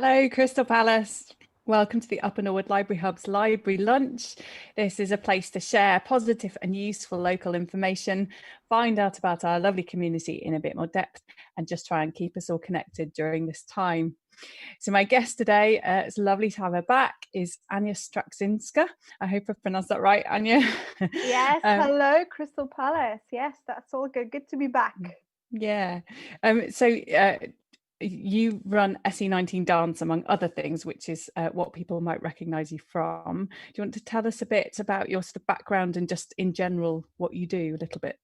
Hello, Crystal Palace. Welcome to the Upper Norwood Library Hub's Library Lunch. This is a place to share positive and useful local information, find out about our lovely community in a bit more depth, and just try and keep us all connected during this time. So my guest today, it's lovely to have her back, is Ania Straksinska. I hope I've pronounced that right, Ania. Yes, hello, Crystal Palace. Yes, that's all good. Good to be back. Yeah. You run SE19 Dance, among other things, which is what people might recognise you from. Do you want to tell us a bit about your sort of background and just in general what you do a little bit?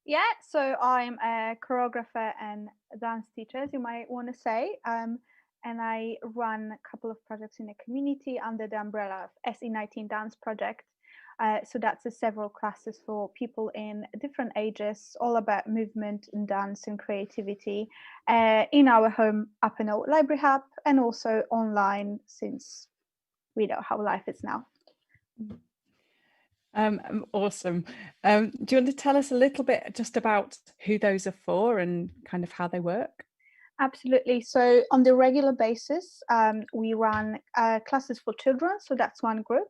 Yeah, so I'm a choreographer and dance teacher, as you might want to say. And I run a couple of projects in the community under the umbrella of SE19 Dance Project. So that's several classes for people in different ages, all about movement and dance and creativity in our home Upper Norwood Library Hub and also online, since we know how life is now. Awesome. Do you want to tell us a little bit just about who those are for and kind of how they work? Absolutely. So on the regular basis, we run classes for children. So that's one group.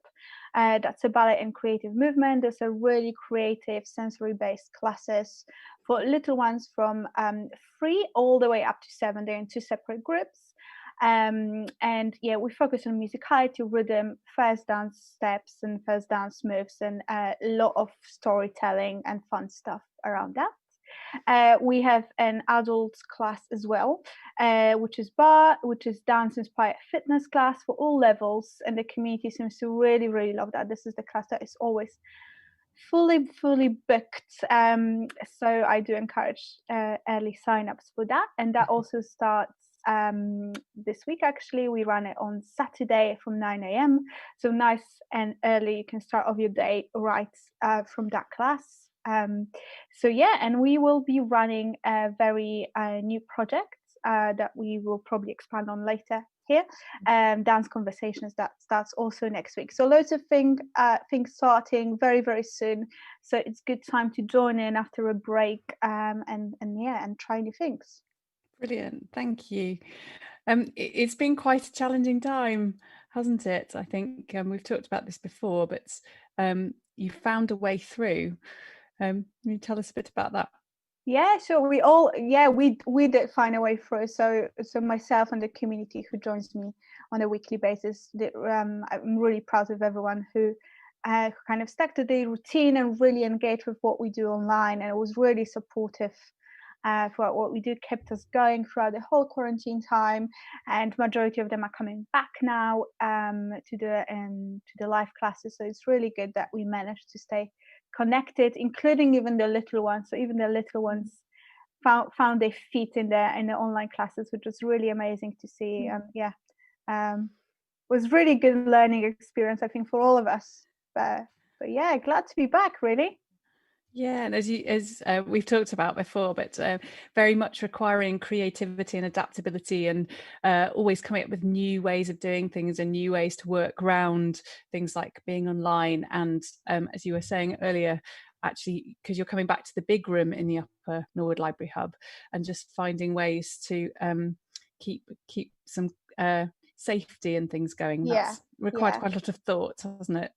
That's a ballet and creative movement. There's a really creative sensory-based classes for little ones from 3 all the way up to 7. They're in 2 separate groups. And yeah, we focus on musicality, rhythm, first dance steps and first dance moves, and a lot of storytelling and fun stuff around that. We have an adult class as well, which is dance inspired fitness class for all levels, and the community seems to really, really love that. This is the class that is always fully booked. So I do encourage early signups for that, and that also starts this week. Actually, we run it on Saturday from 9 a.m. So nice and early. You can start off your day right from that class. So yeah, and we will be running a very new project that we will probably expand on later here. Dance Conversations that starts also next week. So loads of things starting very, very soon. So it's good time to join in after a break and try new things. Brilliant, thank you. It's been quite a challenging time, hasn't it? I think we've talked about this before, but you found a way through. Can you tell us a bit about that? Yeah, so we did find a way through. So myself and the community who joins me on a weekly basis, I'm really proud of everyone who kind of stuck to the routine and really engaged with what we do online, and it was really supportive for what we do, kept us going throughout the whole quarantine time, and majority of them are coming back now to the live classes. So it's really good that we managed to stay connected, including even the little ones. So even the little ones found their feet in the online classes, which was really amazing to see. Was really good learning experience, I think, for all of us. But yeah, glad to be back, really. Yeah, and as we've talked about before, but very much requiring creativity and adaptability, and always coming up with new ways of doing things and new ways to work around things like being online. And as you were saying earlier, actually, because you're coming back to the big room in the Upper Norwood Library Hub, and just finding ways to keep some safety and things going. That's required quite a lot of thought, hasn't it?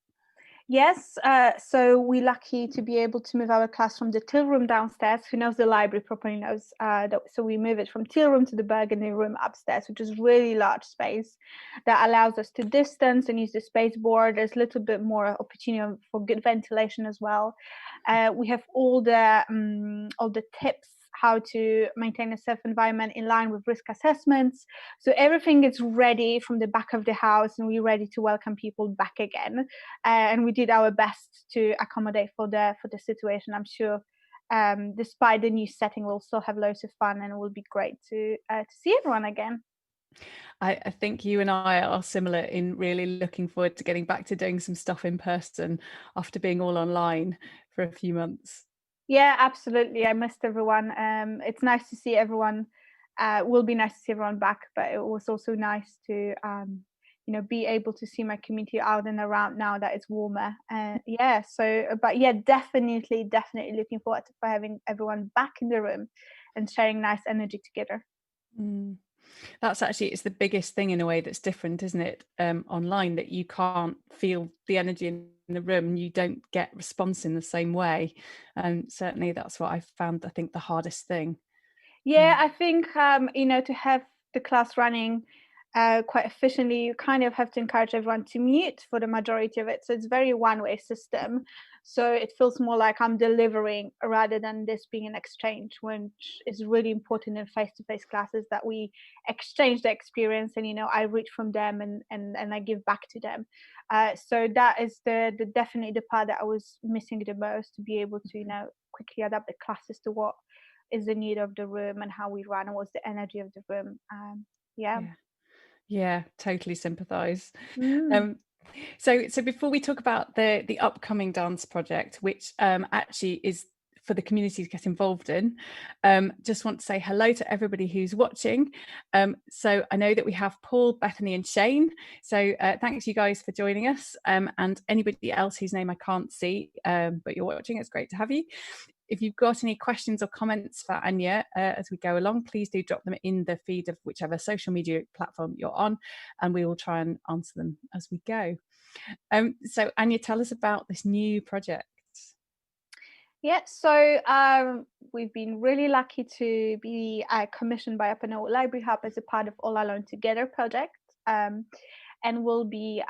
Yes, so we're lucky to be able to move our class from the till room downstairs. Who knows the library properly knows that. So we move it from till room to the burgundy room upstairs, which is really large space that allows us to distance and use the space board. There's a little bit more opportunity for good ventilation as well. We have all the tips how to maintain a safe environment in line with risk assessments. So everything is ready from the back of the house, and we're ready to welcome people back again. And we did our best to accommodate for the situation. I'm sure despite the new setting, we'll still have loads of fun, and it will be great to see everyone again. I think you and I are similar in really looking forward to getting back to doing some stuff in person after being all online for a few months. Yeah, absolutely. I missed everyone. It's nice to see everyone. Will be nice to see everyone back, but it was also nice to be able to see my community out and around now that it's warmer. Yeah, so but yeah, definitely looking forward to having everyone back in the room and sharing nice energy together. That's actually, it's the biggest thing in a way that's different, isn't it? Online, that you can't feel the energy in the room, you don't get response in the same way. And certainly that's what I've found, I think, the hardest thing. Yeah, I think to have the class running quite efficiently, you kind of have to encourage everyone to mute for the majority of it. So it's very one-way system. So it feels more like I'm delivering rather than this being an exchange, which is really important in face-to-face classes, that we exchange the experience, and I read from them, and I give back to them. So that is the definitely the part that I was missing the most, to be able to quickly adapt the classes to what is the need of the room and how we run, and what's the energy of the room. Yeah. Yeah. Yeah, totally sympathize. Mm. Um, so before we talk about the upcoming dance project, which actually is for the community to get involved in, just want to say hello to everybody who's watching. So I know that we have Paul, Bethany, and Shane. So thanks you guys for joining us, and anybody else whose name I can't see, but you're watching. It's great to have you. If you've got any questions or comments for Ania as we go along, please do drop them in the feed of whichever social media platform you're on, and we will try and answer them as we go. So Ania, tell us about this new project. Yeah, so we've been really lucky to be commissioned by Upper Norwood Library Hub as a part of All Alone Together project. And we'll be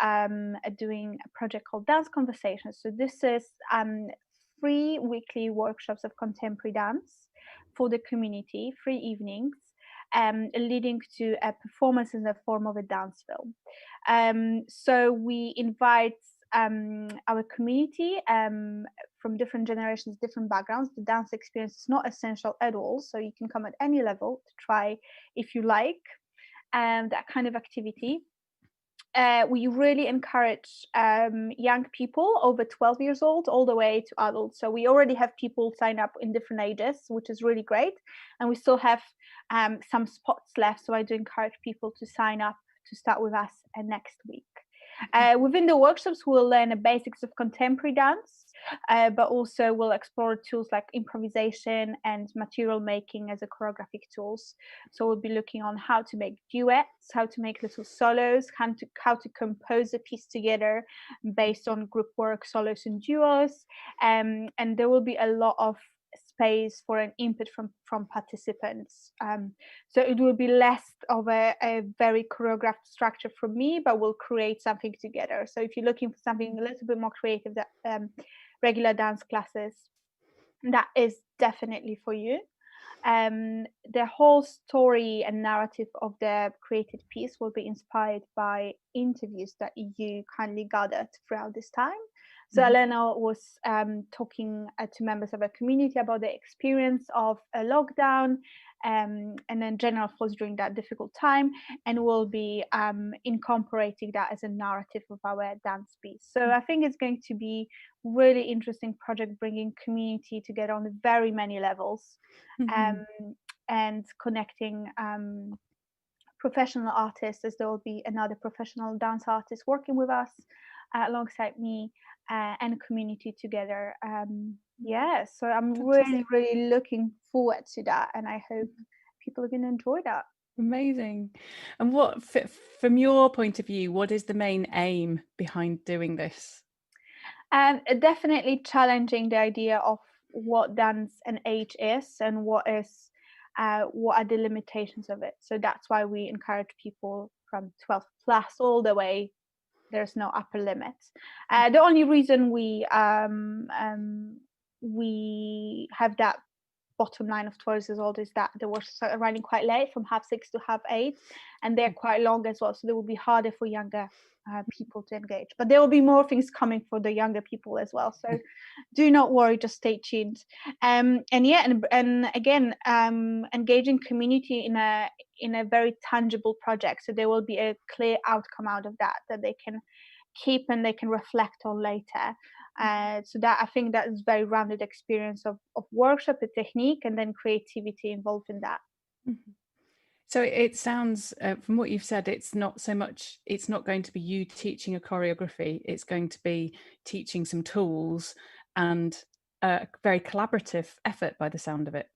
doing a project called Dance Conversations. So this is 3 weekly workshops of contemporary dance for the community, 3 evenings, leading to a performance in the form of a dance film. So we invite our community from different generations, different backgrounds. The dance experience is not essential at all, so you can come at any level to try, if you like, that kind of activity. We really encourage young people over 12 years old all the way to adults. So we already have people sign up in different ages, which is really great. And we still have some spots left. So I do encourage people to sign up to start with us next week. Within the workshops, we'll learn the basics of contemporary dance, but also we'll explore tools like improvisation and material making as a choreographic tools. So we'll be looking on how to make duets, how to make little solos, how to compose a piece together based on group work, solos and duos. And there will be a lot of space for an input from participants. So it will be less of a very choreographed structure from me, but we'll create something together. So if you're looking for something a little bit more creative than regular dance classes, that is definitely for you. The whole story and narrative of the created piece will be inspired by interviews that you kindly gathered throughout this time. So Elena was talking to members of her community about the experience of a lockdown, and then general thoughts during that difficult time, and we'll be incorporating that as a narrative of our dance piece. So I think it's going to be really interesting project, bringing community together on very many levels, and connecting professional artists, as there will be another professional dance artist working with us alongside me, and community together. Yeah, so I'm Fantastic. really looking forward to that, and I hope people are going to enjoy that. Amazing. And what, from your point of view, what is the main aim behind doing this? And definitely challenging the idea of what dance and age is, and what are the limitations of it. So that's why we encourage people from 12 plus all the way. There's no upper limit. The only reason we have that bottom line of 12 years old is that the workshops are running quite late, from 6:30 to 8:30, and they're quite long as well. So they will be harder for younger people to engage. But there will be more things coming for the younger people as well. So do not worry, just stay tuned. And again, engaging community in a very tangible project. So there will be a clear outcome out of that they can keep and they can reflect on later. So that, I think, that is very rounded experience of workshop, the technique, and then creativity involved in that. So it sounds, from what you've said, it's not going to be you teaching a choreography, it's going to be teaching some tools, and a very collaborative effort by the sound of it.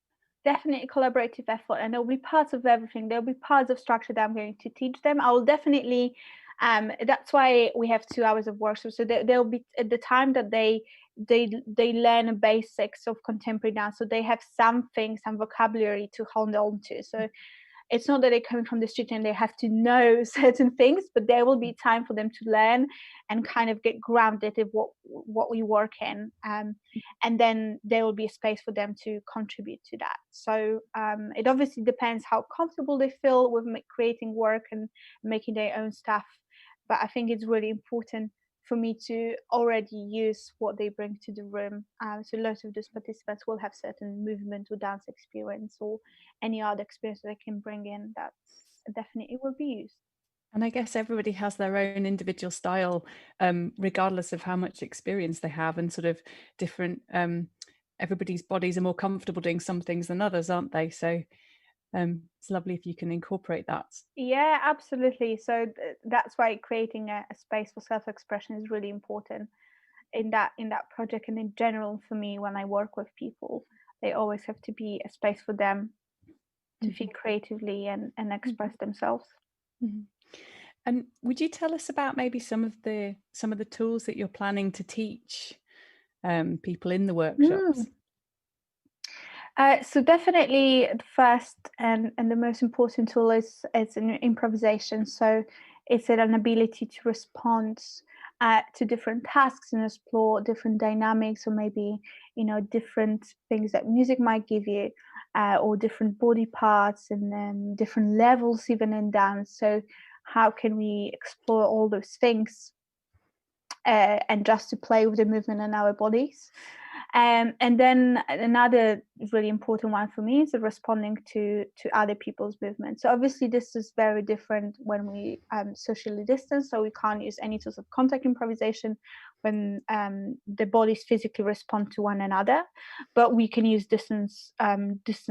definitely collaborative effort, and there'll be parts of everything. There'll be parts of structure that I'm going to teach them. I will definitely, that's why we have 2 hours of workshop. So they'll be at the time that they learn the basics of contemporary dance, so they have something, some vocabulary to hold on to. So it's not that they're coming from the street and they have to know certain things, but there will be time for them to learn and kind of get grounded in what we work in, and then there will be a space for them to contribute to that. So it obviously depends how comfortable they feel with creating work and making their own stuff, but I think it's really important for me to already use what they bring to the room. So lots of those participants will have certain movement or dance experience or any other experience that I can bring in, that's definitely will be used. And I guess everybody has their own individual style, regardless of how much experience they have, and sort of different. Everybody's bodies are more comfortable doing some things than others, aren't they? So it's lovely if you can incorporate that. Yeah, absolutely. So that's why creating a space for self-expression is really important in that project, and in general for me when I work with people, they always have to be a space for them to Mhm. think creatively and Mhm. express themselves. Mhm. And would you tell us about maybe some of the tools that you're planning to teach people in the Mm. workshops? So definitely the first and the most important tool is an improvisation. So it's an ability to respond to different tasks and explore different dynamics, or maybe different things that music might give you, or different body parts and then different levels even in dance. So how can we explore all those things, and just to play with the movement in our bodies. And then another really important one for me is responding to other people's movements. So obviously this is very different when we socially distance, so we can't use any sorts of contact improvisation when the bodies physically respond to one another, but we can use distance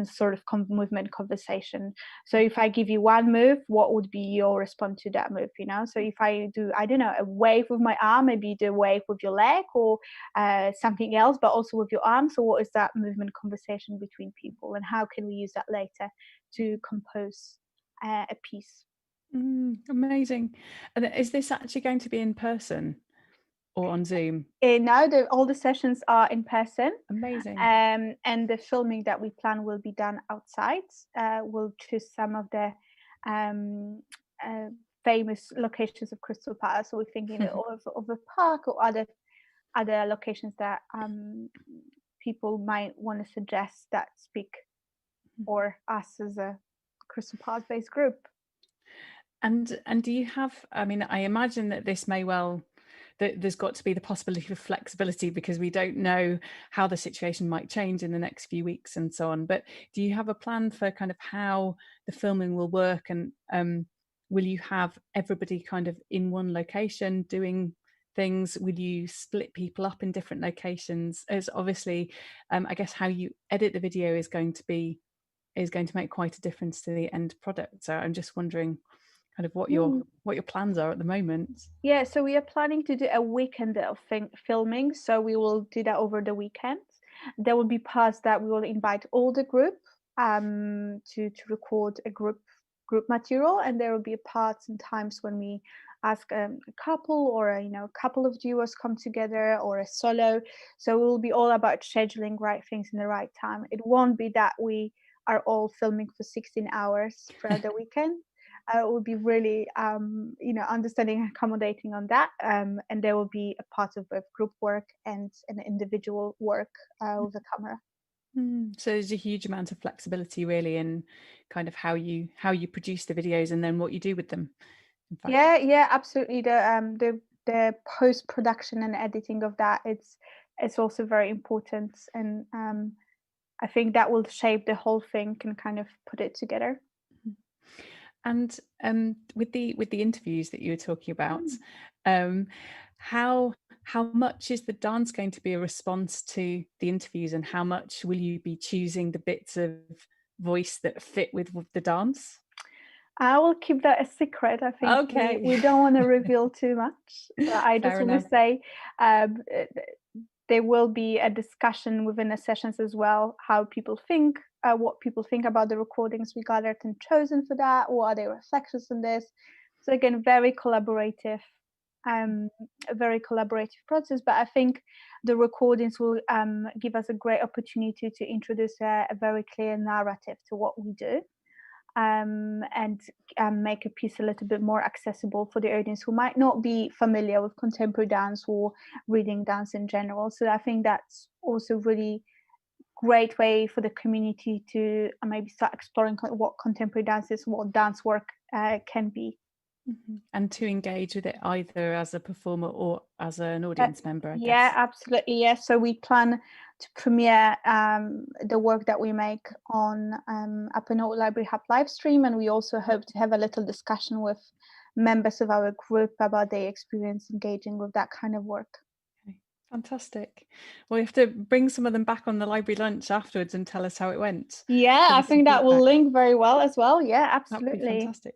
sort of movement conversation. So if I give you one move, what would be your response to that move? So if I do, I don't know, a wave with my arm, maybe you do a wave with your leg, or something else, but also with your arm. So what is that movement conversation between people, and how can we use that later to compose a piece? Amazing. And is this actually going to be in person or on Zoom? Now all the sessions are in person, Amazing. and the filming that we plan will be done outside. We'll choose some of the um, uh, famous locations of Crystal Palace. So we're thinking of a park or other locations that people might want to suggest that speak for us as a Crystal Palace based group. And do you have, I mean, I imagine that this may well, that there's got to be the possibility of flexibility, because we don't know how the situation might change in the next few weeks and so on. But do you have a plan for kind of how the filming will work? And will you have everybody kind of in one location doing things? Will you split people up in different locations? As obviously, I guess how you edit the video is going to make quite a difference to the end product. So I'm just wondering kind of what your Mm. what your plans are at the moment. Yeah, so we are planning to do a weekend of filming. So we will do that over the weekend. There will be parts that we will invite all the group to record a group material, and there will be parts and times when we ask a couple, or a couple of duos come together, or a solo. So it will be all about scheduling right things in the right time. It won't be that we are all filming for 16 hours throughout the weekend. Would be really understanding and accommodating on that, and there will be a part of both group work and an individual work with a camera. So there's a huge amount of flexibility really in kind of how you produce the videos and then what you do with them, in fact. Yeah, absolutely. The post production and editing of that, it's also very important, and I think that will shape the whole thing and kind of put it together. And with the interviews that you were talking about, Mm. um, how much is the dance going to be a response to the interviews, and how much will you be choosing the bits of voice that fit with the dance? I will keep that a secret. I think Okay. we don't want to reveal too much, but I just Fair want to enough. say um, uh, there will be a discussion within the sessions as well, how people think, what people think about the recordings we gathered and chosen for that. What are their reflections on this? So again, a very collaborative process. But I think the recordings will give us a great opportunity to introduce a very clear narrative to what we do, and make a piece a little bit more accessible for the audience who might not be familiar with contemporary dance or reading dance in general. So I think that's also really great way for the community to maybe start exploring what contemporary dance is, what dance work can be. And to engage with it either as a performer or as an audience member, I yeah guess. Absolutely, yes. So we plan to premiere the work that we make on Upper North Library Hub live stream, and we also hope to have a little discussion with members of our group about their experience engaging with that kind of work. Fantastic. Well, we have to bring some of them back on the library lunch afterwards and tell us how it went. Yeah, I think that will link very well as well. Yeah, absolutely. That'd be fantastic.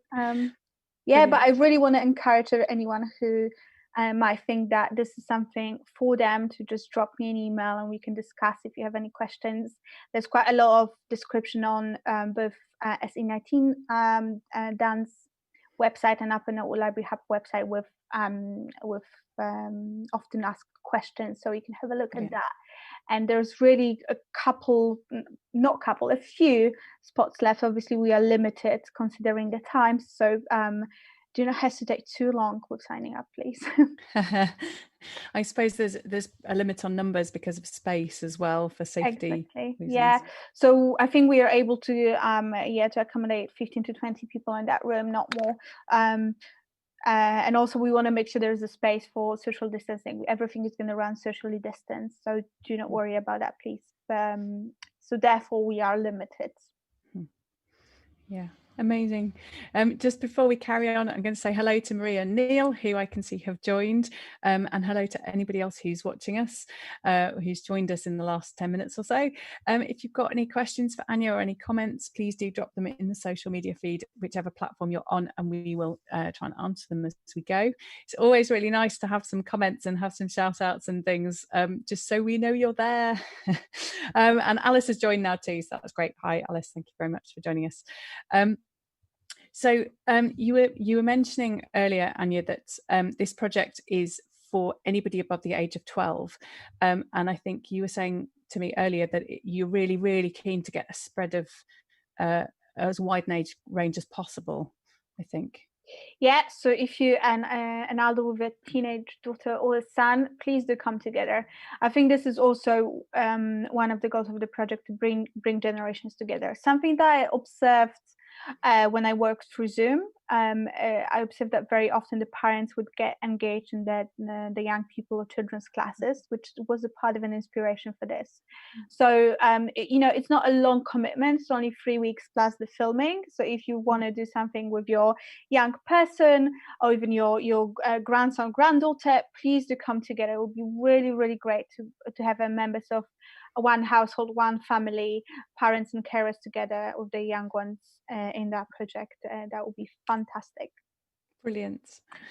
Yeah, but I really want to encourage anyone who might think that this is something for them to just drop me an email and we can discuss if you have any questions. There's quite a lot of description on both SE19 dance website and Upper North Library Hub website with often asked questions, so you can have a look at that. And there's really a few spots left. Obviously we are limited considering the time, so do not hesitate too long with signing up, please. I suppose there's a limit on numbers because of space as well, for safety reasons. Yeah, so I think we are able to to accommodate 15 to 20 people in that room, not more. And also we want to make sure there's a space for social distancing. Everything is going to run socially distanced, so do not worry about that, please. So therefore we are limited. Yeah, amazing. Just before we carry on, I'm going to say hello to Maria and Neil, who I can see have joined, and hello to anybody else who's watching us, who's joined us in the last 10 minutes or so. If you've got any questions for Ania or any comments, please do drop them in the social media feed, whichever platform you're on, and we will try and answer them as we go. It's always really nice to have some comments and have some shout outs and things, just so we know you're there. And Alice has joined now too, so that's great. Hi Alice, thank you very much for joining us. So you were mentioning earlier, Ania, that this project is for anybody above the age of 12, and I think you were saying to me earlier that you're really, really keen to get a spread of as wide an age range as possible, I think. Yeah, so if you and an elder with a teenage daughter or a son, please do come together. I think this is also one of the goals of the project, to bring generations together. Something that I observed when I worked through Zoom, I observed that very often the parents would get engaged in the young people or children's classes, which was a part of an inspiration for this. So it's not a long commitment. It's only 3 weeks plus the filming. So if you want to do something with your young person or even your grandson, granddaughter, please do come together. It would be really, really great to have members of one household, one family, parents and carers together with the young ones in that project. That would be fantastic. Brilliant.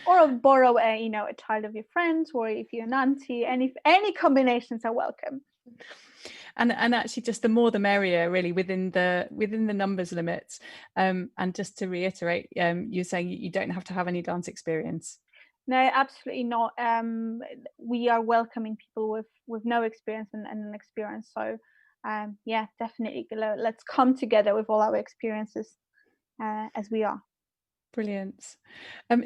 Or borrow a child of your friends, or if you're an auntie, any combinations are welcome. And actually, just the more the merrier, really, within the numbers limits. And just to reiterate, you're saying you don't have to have any dance experience. No, absolutely not. We are welcoming people with no experience and an experience. So yeah, definitely let's come together with all our experiences as we are. Brilliant.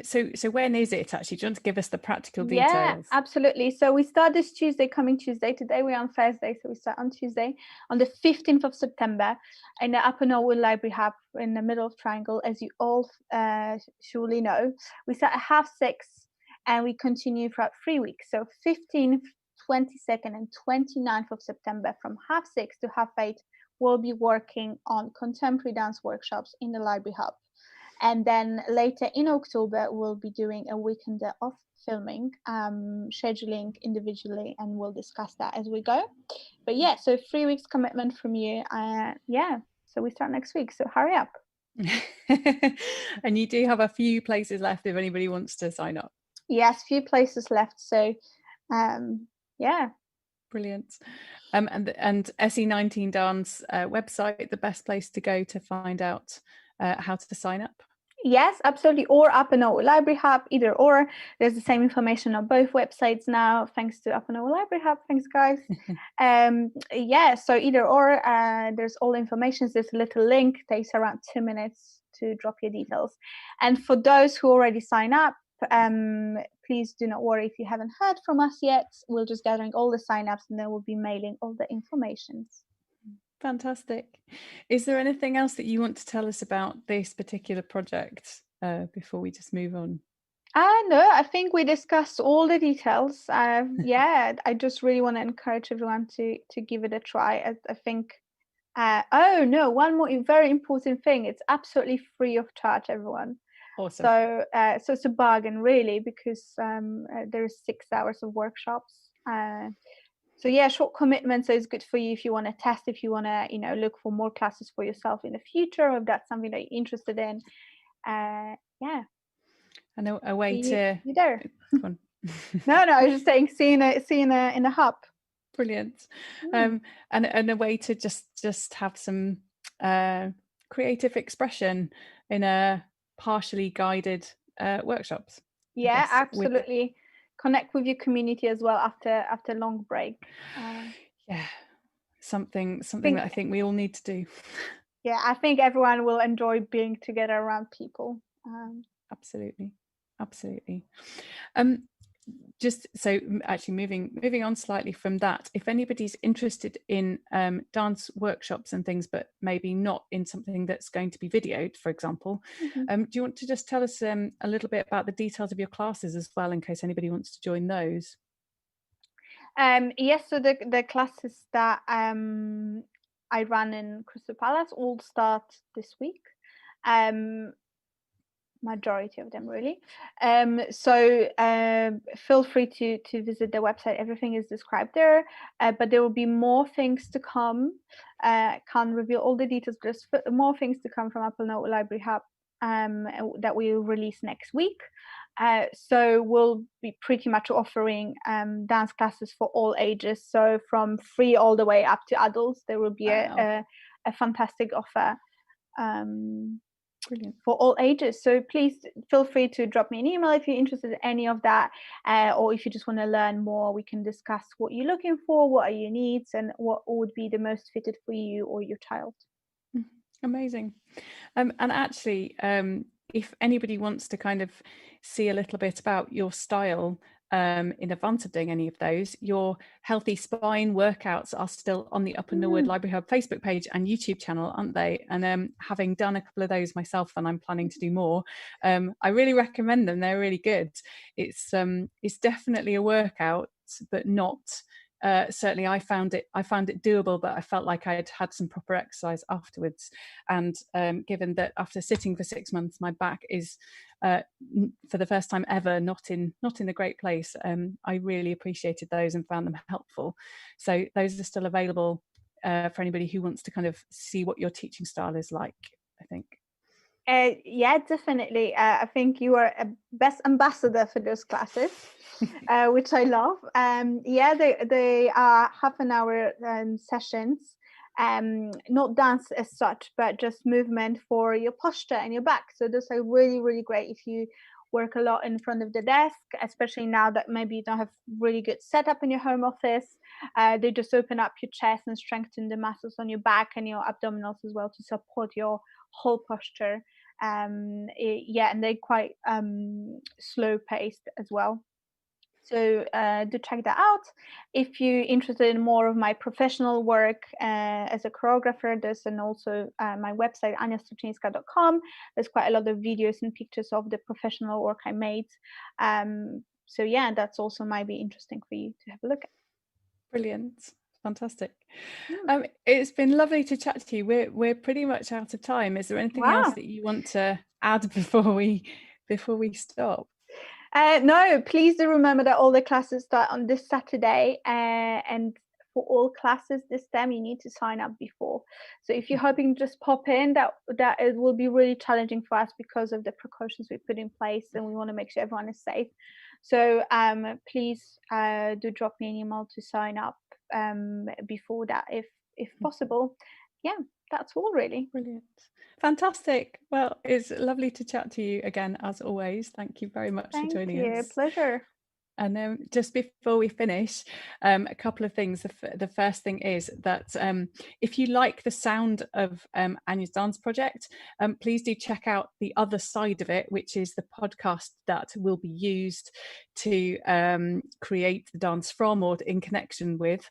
So when is it actually? Do you want to give us the practical details? Yeah, absolutely. So we start this coming Tuesday. Today we're on Thursday, so we start on Tuesday, on the 15th of September, in the Upper Norwood Library Hub in the middle of Triangle, as you all surely know. We start at 6:30 and we continue throughout 3 weeks. So 15th, 22nd and 29th of September, from 6:30 to 8:30, we'll be working on contemporary dance workshops in the Library Hub. And then later in October, we'll be doing a weekend of filming, scheduling individually, and we'll discuss that as we go. But yeah, so 3 weeks commitment from you. So we start next week, so hurry up. And you do have a few places left if anybody wants to sign up. Yes, few places left. So yeah. Brilliant. And SE19 Dance website, the best place to go to find out how to sign up? Yes, absolutely. Or Upper Library Hub, either or. There's the same information on both websites now, thanks to Upper Library Hub. Thanks, guys. Yeah, so either or. There's all information. There's a little link. Takes around 2 minutes to drop your details. And for those who already sign up, please do not worry if you haven't heard from us yet. We're just gathering all the sign-ups, and then we'll be mailing all the information. Fantastic. Is there anything else that you want to tell us about this particular project before we just move on? No, I think we discussed all the details. Yeah, I just really want to encourage everyone to give it a try. I think. Oh no, one more very important thing. It's absolutely free of charge, everyone. Awesome. So it's a bargain, really, because there's 6 hours of workshops. So yeah, short commitment. So it's good for you if you want to test, if you want to, look for more classes for yourself in the future, or if that's something that you're interested in. Yeah. And a way to you there. Go on. No, I was just saying, see you in a hub. Brilliant. And a way to just have some creative expression in a partially guided workshops. Yeah, absolutely. Connect with your community as well after long break. Yeah, something that I think we all need to do. Yeah, I think everyone will enjoy being together around people. Absolutely. Just so actually moving on slightly from that, if anybody's interested in dance workshops and things, but maybe not in something that's going to be videoed, for example, do you want to just tell us a little bit about the details of your classes as well, in case anybody wants to join those? Yes, so the classes that I run in Crystal Palace all start this week. Majority of them, really. So feel free to visit the website. Everything is described there, but there will be more things to come. Can't reveal all the details, but there's more things to come from Apple Note Library Hub that we will release next week. So we'll be pretty much offering dance classes for all ages, so from free all the way up to adults. There will be a fantastic offer. Brilliant. For all ages. So please feel free to drop me an email if you're interested in any of that, or if you just want to learn more. We can discuss what you're looking for, what are your needs, and what would be the most fitted for you or your child. Amazing. And actually, if anybody wants to kind of see a little bit about your style in advance of doing any of those, your healthy spine workouts are still on the Upper Norwood Library Hub Facebook page and YouTube channel, aren't they? And having done a couple of those myself, and I'm planning to do more, I really recommend them. They're really good. It's definitely a workout, but not certainly I found it doable, but I felt like I had some proper exercise afterwards. And given that after sitting for 6 months, my back is for the first time ever not in a great place, I really appreciated those and found them helpful. So those are still available for anybody who wants to kind of see what your teaching style is like, I think. Yeah, definitely. I think you are a best ambassador for those classes, which I love. Yeah, they are half an hour sessions, not dance as such, but just movement for your posture and your back. So those are really, really great if you work a lot in front of the desk, especially now that maybe you don't have really good setup in your home office. They just open up your chest and strengthen the muscles on your back and your abdominals as well to support your whole posture. Yeah, and they're quite slow paced as well. So do check that out. If you're interested in more of my professional work as a choreographer, there's also my website, aniastruczynska.com. There's quite a lot of videos and pictures of the professional work I made. So yeah, that's also might be interesting for you to have a look at. Brilliant. Fantastic. It's been lovely to chat to you. We're pretty much out of time. Is there anything else that you want to add before we stop? No, please do remember that all the classes start on this Saturday, and for all classes this time you need to sign up before. So if you're hoping to just pop in, that it will be really challenging for us because of the precautions we put in place, and we want to make sure everyone is safe. So please do drop me an email to sign up before that, if possible. Yeah, that's all really. Brilliant. Fantastic. Well, it's lovely to chat to you again, as always. Thank you very much for Thank joining you. us. Pleasure. And just before we finish, a couple of things. The first thing is that if you like the sound of Ania's dance project, please do check out the other side of it, which is the podcast that will be used to create the dance from or in connection with.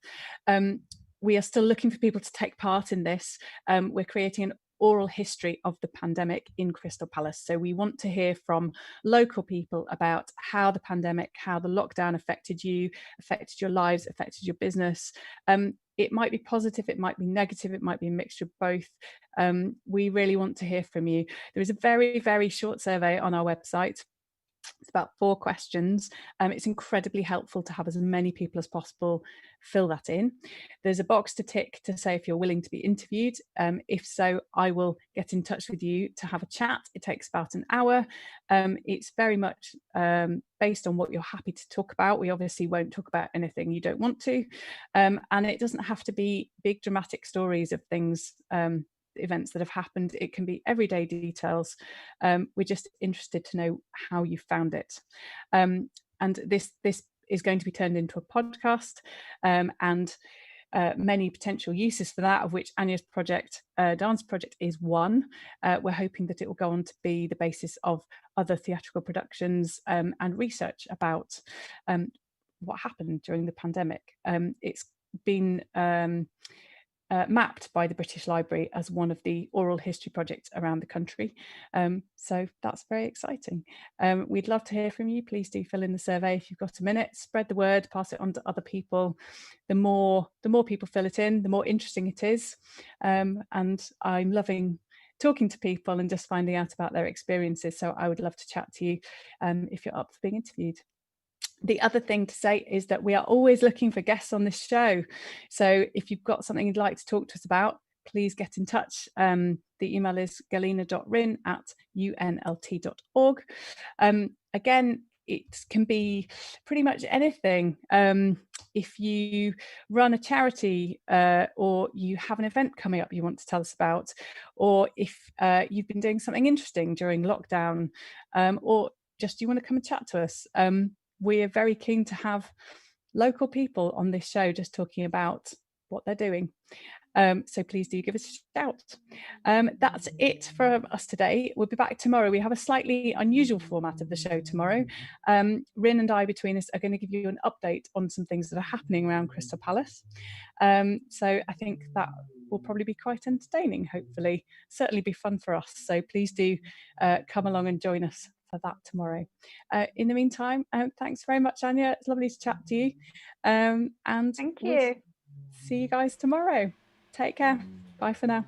We are still looking for people to take part in this. We're creating an oral history of the pandemic in Crystal Palace. So we want to hear from local people about how the pandemic, how the lockdown affected you, affected your lives, affected your business. It might be positive, it might be negative, it might be a mixture of both. We really want to hear from you. There is a very, very short survey on our website. It's about 4 questions. It's incredibly helpful to have as many people as possible fill that in. There's a box to tick to say if you're willing to be interviewed. If so, I will get in touch with you to have a chat. It takes about an hour. It's very much based on what you're happy to talk about. We obviously won't talk about anything you don't want to. And it doesn't have to be big dramatic stories of things, events that have happened. It can be everyday details. We're just interested to know how you found it. And this is going to be turned into a podcast, and many potential uses for that, of which Ania's project, dance project, is one. We're hoping that it will go on to be the basis of other theatrical productions and research about what happened during the pandemic. It's been mapped by the British Library as one of the oral history projects around the country. So that's very exciting. We'd love to hear from you. Please do fill in the survey if you've got a minute. Spread the word, pass it on to other people. The more people fill it in, the more interesting it is. And I'm loving talking to people and just finding out about their experiences. So I would love to chat to you if you're up for being interviewed. The other thing to say is that we are always looking for guests on this show. So if you've got something you'd like to talk to us about, please get in touch. The email is galina.rin@unlt.org. Again, it can be pretty much anything. If you run a charity or you have an event coming up you want to tell us about, or if you've been doing something interesting during lockdown, or just you want to come and chat to us, we are very keen to have local people on this show just talking about what they're doing. So please do give us a shout. That's it for us today. We'll be back tomorrow. We have a slightly unusual format of the show tomorrow. Rin and I, between us, are going to give you an update on some things that are happening around Crystal Palace. So I think that will probably be quite entertaining, hopefully. Certainly be fun for us. So please do come along and join us for that tomorrow. In the meantime, thanks very much, Ania. It's lovely to chat to you. And Thank we'll you. see you guys tomorrow. Take care. Bye for now.